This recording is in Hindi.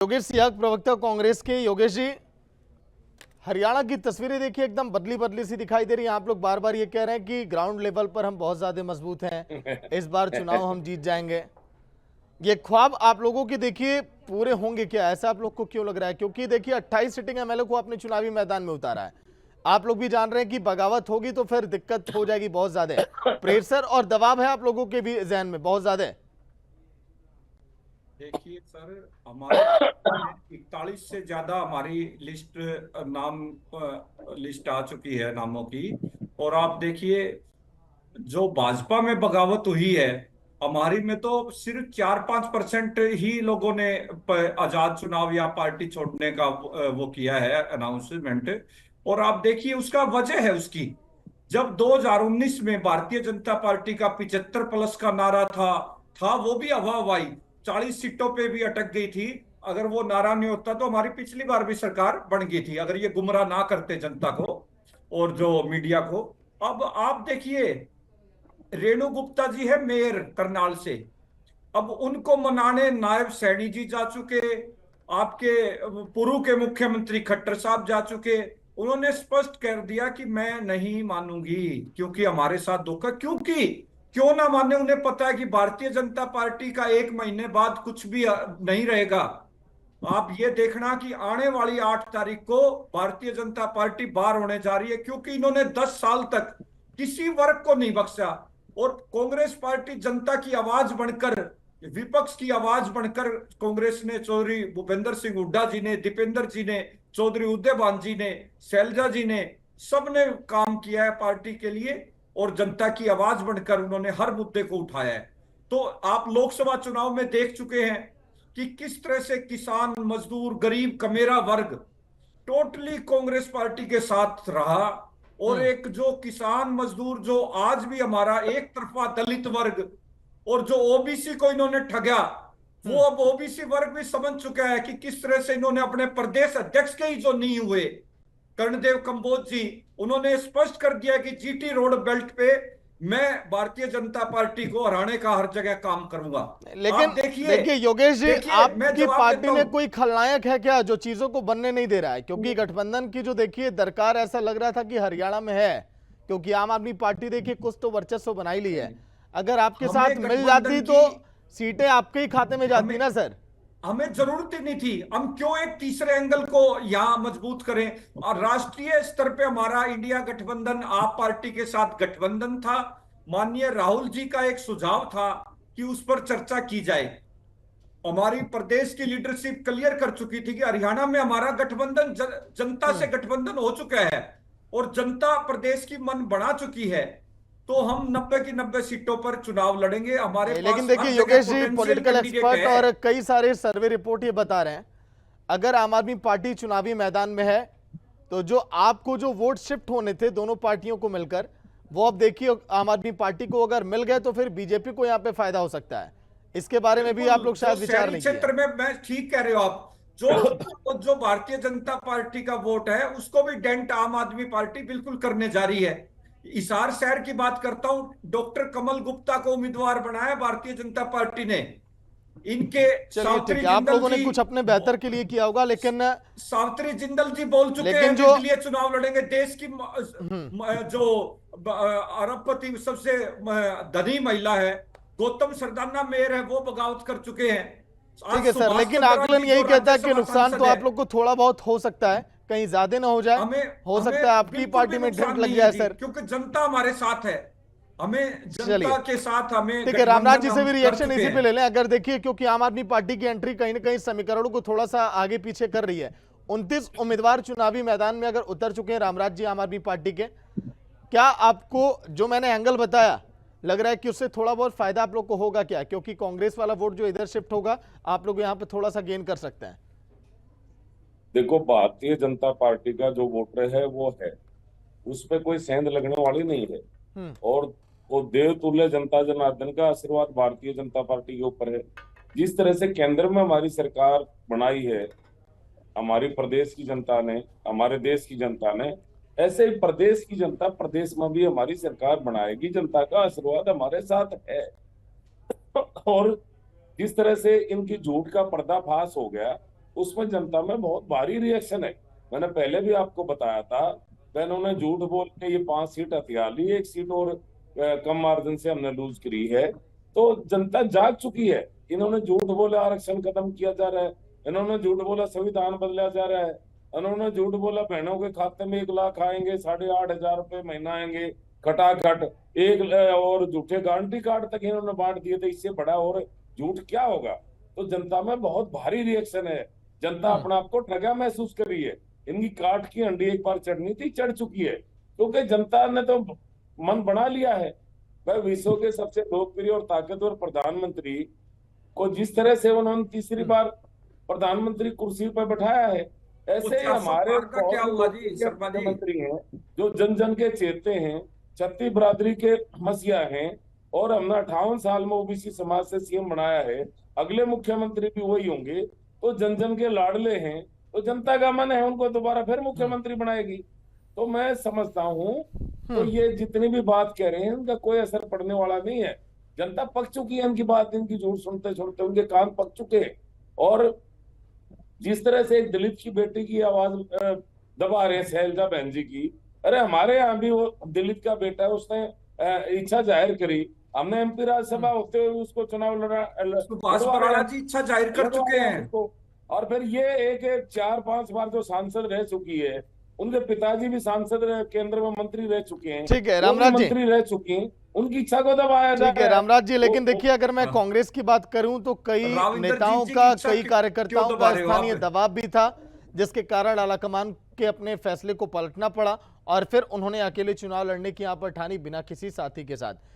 योगेश सियाग, प्रवक्ता कांग्रेस के। योगेश जी, हरियाणा की तस्वीरें देखिए, एकदम बदली बदली सी दिखाई दे रही है। आप लोग बार बार ये कह रहे हैं कि ग्राउंड लेवल पर हम बहुत ज्यादा मजबूत हैं, इस बार चुनाव हम जीत जाएंगे। ये ख्वाब आप लोगों के देखिए पूरे होंगे क्या? ऐसा आप लोग को क्यों लग रहा है? क्योंकि देखिए 28 सिटिंग एमएलए को आपने चुनावी मैदान में उतारा है। आप लोग भी जान रहे हैं कि बगावत होगी तो फिर दिक्कत हो जाएगी बहुत ज्यादा। प्रेशर और दबाव है आप लोगों के भी जहन में बहुत ज्यादा। देखिए सर, हमारे 41 से ज्यादा हमारी लिस्ट लिस्ट आ चुकी है नामों की। और आप देखिए, जो भाजपा में बगावत हुई है, हमारी में तो सिर्फ 4-5% ही लोगों ने आजाद चुनाव या पार्टी छोड़ने का वो किया है अनाउंसमेंट। और आप देखिए उसका वजह है उसकी, जब 2019 में भारतीय जनता पार्टी का 75+ का नारा था वो भी हवा हवाई 40 सीटों पे भी अटक गई थी। अगर वो नारा नहीं होता तो हमारी पिछली बार भी सरकार बन गई थी, अगर ये गुमराह ना करते जनता को और जो मीडिया को। अब आप देखिए, रेणु गुप्ता जी है मेयर करनाल से, अब उनको मनाने नायब सैनी जी जा चुके, आपके पूर्व के मुख्यमंत्री खट्टर साहब जा चुके। उन्होंने स्पष्ट कर दिया कि मैं नहीं मानूंगी, क्योंकि हमारे साथ धोखा। क्योंकि क्यों ना माने, उन्हें पता है कि भारतीय जनता पार्टी का 1 महीने बाद कुछ भी नहीं रहेगा। आप ये देखना कि आने वाली 8 तारीख को भारतीय जनता पार्टी बाहर होने जा रही है, क्योंकि इन्होंने 10 साल तक किसी वर्ग को नहीं बख्शा। और कांग्रेस पार्टी जनता की आवाज बनकर, विपक्ष की आवाज बनकर, कांग्रेस ने चौधरी भूपेंद्र सिंह हुड्डा जी ने, दीपेंद्र जी ने, चौधरी उदयभान जी ने, शैलजा जी ने, सबने काम किया है पार्टी के लिए। और जनता की आवाज बनकर उन्होंने हर मुद्दे को उठाया है। तो आप लोकसभा चुनाव में देख चुके हैं कि किस तरह से किसान, मजदूर, गरीब, कमेरा वर्ग टोटली कांग्रेस पार्टी के साथ रहा। और एक जो किसान मजदूर, जो आज भी हमारा एक तरफा दलित वर्ग, और जो ओबीसी को इन्होंने ठगा, वो अब ओबीसी वर्ग भी समझ चुका है कि किस तरह से इन्होंने अपने प्रदेश अध्यक्ष के ही जो नहीं हुए, कर्णदेव कंबोज जी, उन्होंने स्पष्ट कर दिया कि जीटी रोड बेल्ट पे मैं भारतीय जनता पार्टी को हराने का हर जगह काम करूंगा। लेकिन आप देखिए, देखिए योगेश जी, मैं आपकी जवाब पार्टी देता में हूं। कोई खलनायक है क्या जो चीजों को बनने नहीं दे रहा है? क्योंकि गठबंधन की जो देखिए दरकार ऐसा लग रहा था कि हरियाणा में है, क्योंकि आम आदमी पार्टी देखिए कुछ तो वर्चस्व बना ही ली है। अगर आपके साथ हमें मिल जाती गठबंधन तो की सीटें आपके ही खाते में जाती हमें ना सर। हमें जरूरत ही नहीं थी। हम क्यों एक तीसरे एंगल को यहां मजबूत करें? और राष्ट्रीय स्तर पे हमारा इंडिया गठबंधन आप पार्टी के साथ गठबंधन था। माननीय राहुल जी का एक सुझाव था कि उस पर चर्चा की जाए। हमारी प्रदेश की लीडरशिप क्लियर कर चुकी थी कि हरियाणा में हमारा गठबंधन जनता से गठबंधन हो चुका है, और जनता प्रदेश की मन बना चुकी है। तो हम 90 की 90 सीटों पर चुनाव लड़ेंगे। हमारे नहीं, लेकिन पास देखिए हर जगह Yogesh ji, potential political candidate expert है। और कई सारे सर्वे रिपोर्ट ये बता रहे हैं, अगर आम आदमी पार्टी चुनावी मैदान में है तो जो आपको जो वोट शिफ्ट होने थे दोनों पार्टियों को मिलकर, वो अब देखिए आम आदमी पार्टी को अगर मिल गए तो फिर बीजेपी को यहां पे फायदा हो सकता है। इसके बारे में भी बिल्कुल, आप लोग जो शायद विचार शहरी नहीं किया क्षेत्र है। में, मैं ठीक कह रहे हो आप, जो भारतीय जनता पार्टी का वोट है उसको भी डेंट आम आदमी पार्टी बिल्कुल करने जा रही है। हिसार शहर की बात करता हूं, डॉक्टर कमल गुप्ता को उम्मीदवार बनाया भारतीय जनता पार्टी ने। इनके चलिए ठीक सावित्री है, आप जिंदल लोगों ने जी, कुछ अपने बेहतर के लिए किया होगा, लेकिन सावित्री जिंदल जी बोल चुके हैं लेकिन जो निर्दलीय चुनाव लड़ेंगे। देश की जो अरबपति सबसे धनी महिला है, गौतम सरदाना मेयर है, वो बगावत कर चुके हैं। ठीक आज है सर, सुभाष लेकिन चंद्रा आकलन जी यही जो कहता है कि राज्यसभा नुकसान तो सांसद है, आप लोग को थोड़ा बहुत हो सकता है, कहीं ज्यादा ना हो जाए। हमें हो सकता है हमें आपकी बिल्कुल पार्टी भी में ड्रिंक नुकसान लग नहीं है जाए जी, सर। क्योंकि जनता हमारे साथ है। हमें चलिए जनता के साथ, हमें ठीक है, रामराज गठबंधन जी से हम भी कर रिएक्शन चुके इसी पे हैं। ले लें। अगर देखिए, क्योंकि आम आदमी पार्टी की एंट्री कहीं ना कहीं समीकरणों को थोड़ा सा आगे पीछे कर रही है। 29 उम्मीदवार चुनावी मैदान में अगर उतर चुके हैं रामराज जी आम आदमी पार्टी के, क्या आपको जो मैंने एंगल बताया लग रहा है कि उससे थोड़ा बहुत फायदा आप लोग को होगा क्या? क्योंकि कांग्रेस वाला वोट जो इधर शिफ्ट होगा, आप लोग यहाँ पे थोड़ा सा गेन कर सकते हैं। देखो, भारतीय जनता पार्टी का जो वोटर है वो है, उस पे कोई सेंध लगने वाली नहीं है। और वो देवतुल्य जनता जनार्दन का आशीर्वाद भारतीय जनता पार्टी के ऊपर है। जिस तरह से केंद्र में हमारी सरकार बनाई है हमारी प्रदेश की जनता ने, हमारे देश की जनता ने, ऐसे ही प्रदेश की जनता प्रदेश में भी हमारी सरकार बनाएगी। जनता का आशीर्वाद हमारे साथ है। और जिस तरह से इनकी झूठ का पर्दाफाश हो गया, उसमें जनता में बहुत भारी रिएक्शन है। मैंने पहले भी आपको बताया था, इन्होंने झूठ बोल के ये 5 सीट हथिया ली, 1 सीट और कम मार्जिन से हमने लूज करी है। तो जनता जाग चुकी है। इन्होंने झूठ बोला आरक्षण खत्म किया जा रहा है, इन्होंने झूठ बोला संविधान बदला जा रहा है, इन्होंने झूठ बोला बहनों के खाते में 1 लाख आएंगे, 8,500 रुपए महीना आएंगे खटाखट, और झूठे गारंटी कार्ड तक इन्होंने बांट दिए थे। इससे बड़ा और झूठ क्या होगा? तो जनता में बहुत भारी रिएक्शन है। जनता अपने आप को ठगा महसूस कर रही है। इनकी काठ की हंडी एक बार चढ़नी थी, चढ़ चुकी है, क्योंकि जनता ने तो मन बना लिया है। वह विश्व के सबसे लोकप्रिय और ताकतवर प्रधानमंत्री को जिस तरह से उन्होंने तीसरी बार प्रधानमंत्री कुर्सी पर बैठाया है, ऐसे ही 400 हमारे पार का क्या हुआ जी शर्मा जी? मुख्यमंत्री हैं जो जन जन के चेते हैं, छत्तीस बिरादरी के मसीहा हैं, और हमने 58 साल में ओबीसी समाज से सीएम बनाया है। अगले मुख्यमंत्री भी वही होंगे, तो जन जन के लाडले हैं, तो जनता का मन है उनको दोबारा फिर मुख्यमंत्री बनाएगी। तो मैं समझता हूं तो ये जितनी भी बात कह रहे हैं उनका कोई असर पड़ने वाला नहीं है। जनता पक चुकी है इनकी बात, इनकी झूठ सुनते सुनते उनके कान पक चुके हैं। और जिस तरह से एक दलित की बेटी की आवाज दबा रहे हैं शैलजा बहन जी की, अरे हमारे यहाँ भी वो दलित का बेटा है, उसने इच्छा जाहिर करी, हमने एमपी राज्यसभा होते हुए उसको चुनाव सुभाष बराला जी इच्छा जाहिर कर चुके हैं। और फिर ये एक 4-5 बार जो सांसद रह चुकी है, उनके पिताजी भी सांसद केंद्र में मंत्री रह चुके हैं, ठीक है रामराज जी, मंत्री रह चुके हैं, उनकी इच्छा को दबाया जा रहा है। ठीक है रामराज जी, लेकिन देखिए अगर मैं कांग्रेस की बात करूं तो कई नेताओं का, कई कार्यकर्ताओं का स्थानीय दबाव भी था, जिसके कारण आलाकमान के अपने फैसले को पलटना पड़ा और फिर उन्होंने अकेले चुनाव लड़ने की यहां पर ठानी बिना किसी साथी के साथ।